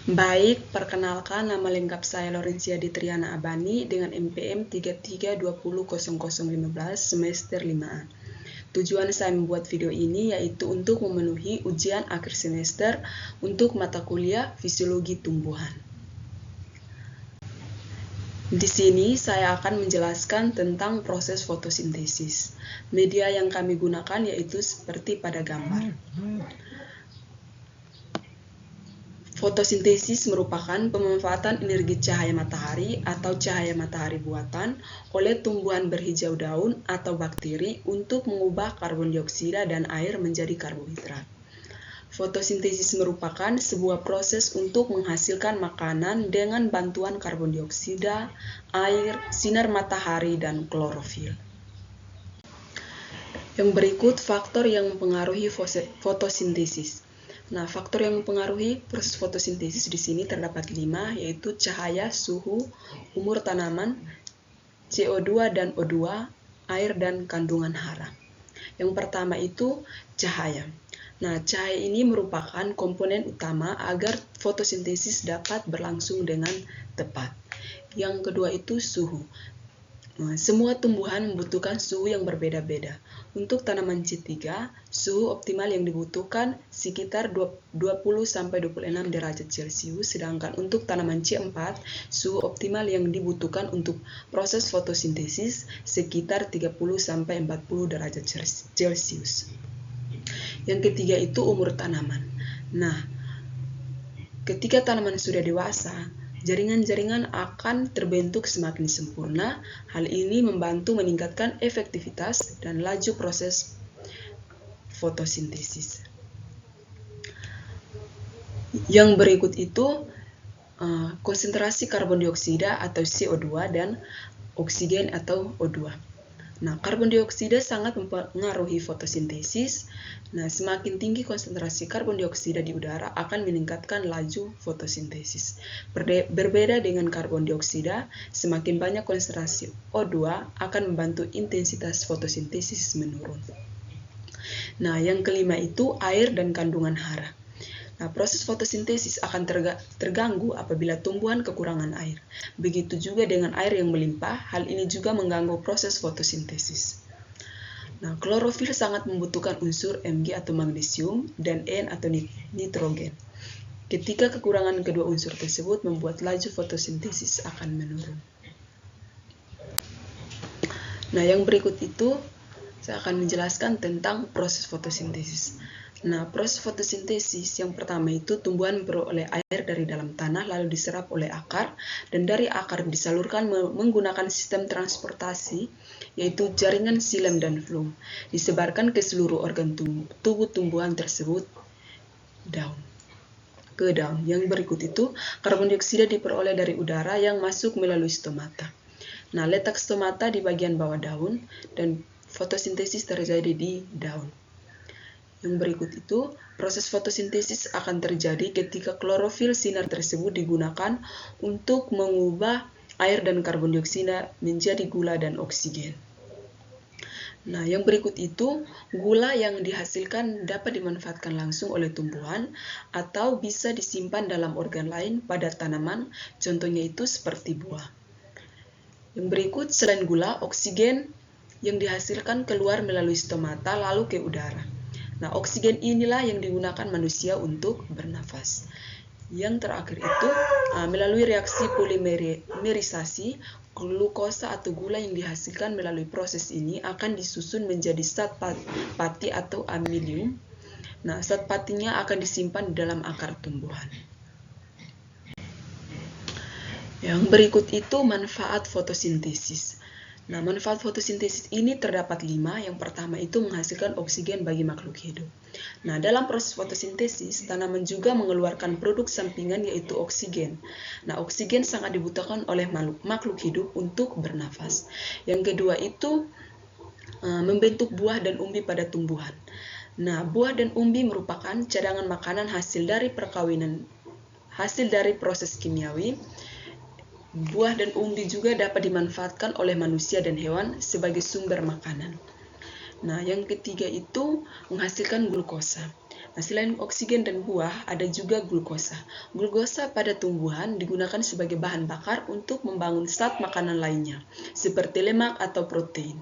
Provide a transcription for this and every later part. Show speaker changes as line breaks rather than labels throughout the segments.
Baik, perkenalkan nama lengkap saya Lorencia Ditriana Abani dengan MPM 33200015 semester 5A. Tujuan saya membuat video ini yaitu untuk memenuhi ujian akhir semester untuk mata kuliah Fisiologi Tumbuhan. Di sini saya akan menjelaskan tentang proses fotosintesis. Media yang kami gunakan yaitu seperti pada gambar. Fotosintesis merupakan pemanfaatan energi cahaya matahari atau cahaya matahari buatan oleh tumbuhan berhijau daun atau bakteri untuk mengubah karbon dioksida dan air menjadi karbohidrat. Fotosintesis merupakan sebuah proses untuk menghasilkan makanan dengan bantuan karbon dioksida, air, sinar matahari, dan klorofil. Yang berikut faktor yang mempengaruhi fotosintesis. Nah, faktor yang mempengaruhi proses fotosintesis di sini terdapat 5, yaitu cahaya, suhu, umur tanaman, CO2 dan O2, air, dan kandungan hara. Yang pertama itu cahaya. Nah, cahaya ini merupakan komponen utama agar fotosintesis dapat berlangsung dengan tepat. Yang kedua itu suhu. Semua tumbuhan membutuhkan suhu yang berbeda-beda. Untuk tanaman C3, suhu optimal yang dibutuhkan sekitar 20-26 derajat Celcius, sedangkan untuk tanaman C4, suhu optimal yang dibutuhkan untuk proses fotosintesis sekitar 30-40 derajat Celcius. Yang ketiga itu umur tanaman. Nah, ketika tanaman sudah dewasa, jaringan-jaringan akan terbentuk semakin sempurna. Hal ini membantu meningkatkan efektivitas dan laju proses fotosintesis. Yang berikut itu konsentrasi karbon dioksida atau CO2 dan oksigen atau O2. Nah, karbon dioksida sangat mempengaruhi fotosintesis. Nah, semakin tinggi konsentrasi karbon dioksida di udara akan meningkatkan laju fotosintesis. Berbeda dengan karbon dioksida, semakin banyak konsentrasi O2 akan membantu intensitas fotosintesis menurun. Nah, yang kelima itu air dan kandungan hara. Nah, proses fotosintesis akan terganggu apabila tumbuhan kekurangan air. Begitu juga dengan air yang melimpah, hal ini juga mengganggu proses fotosintesis. Nah, klorofil sangat membutuhkan unsur Mg atau magnesium dan N atau nitrogen. Ketika kekurangan kedua unsur tersebut membuat laju fotosintesis akan menurun. Nah, yang berikut itu saya akan menjelaskan tentang proses fotosintesis. Nah, proses fotosintesis yang pertama itu tumbuhan memperoleh air dari dalam tanah lalu diserap oleh akar, dan dari akar disalurkan menggunakan sistem transportasi yaitu jaringan xilem dan flum, disebarkan ke seluruh organ tubuh tumbuhan tersebut ke daun. Yang berikut itu karbon dioksida diperoleh dari udara yang masuk melalui stomata. Nah, letak stomata di bagian bawah daun dan fotosintesis terjadi di daun. Yang berikut itu, proses fotosintesis akan terjadi ketika klorofil sinar tersebut digunakan untuk mengubah air dan karbon dioksida menjadi gula dan oksigen. Nah, yang berikut itu, gula yang dihasilkan dapat dimanfaatkan langsung oleh tumbuhan atau bisa disimpan dalam organ lain pada tanaman, contohnya itu seperti buah. Yang berikut, selain gula, oksigen yang dihasilkan keluar melalui stomata lalu ke udara. Nah, oksigen inilah yang digunakan manusia untuk bernafas. Yang terakhir itu, melalui reaksi polimerisasi, glukosa atau gula yang dihasilkan melalui proses ini akan disusun menjadi zat pati atau amilium. Nah, zat patinya akan disimpan di dalam akar tumbuhan. Yang berikut itu manfaat fotosintesis. Nah, manfaat fotosintesis ini terdapat 5. Yang pertama itu menghasilkan oksigen bagi makhluk hidup. Nah, dalam proses fotosintesis, tanaman juga mengeluarkan produk sampingan yaitu oksigen. Nah, oksigen sangat dibutuhkan oleh makhluk hidup untuk bernafas. Yang kedua itu membentuk buah dan umbi pada tumbuhan. Nah, buah dan umbi merupakan cadangan makanan hasil dari proses kimiawi. Buah dan umbi juga dapat dimanfaatkan oleh manusia dan hewan sebagai sumber makanan. Nah, yang ketiga itu menghasilkan glukosa. Nah, selain oksigen dan buah, ada juga glukosa. Glukosa pada tumbuhan digunakan sebagai bahan bakar untuk membangun zat makanan lainnya, seperti lemak atau protein.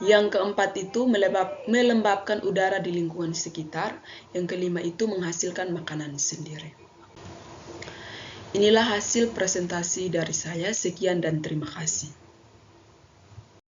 Yang keempat itu melembabkan udara di lingkungan sekitar. Yang kelima itu menghasilkan makanan sendiri. Inilah hasil presentasi dari saya. Sekian dan terima kasih.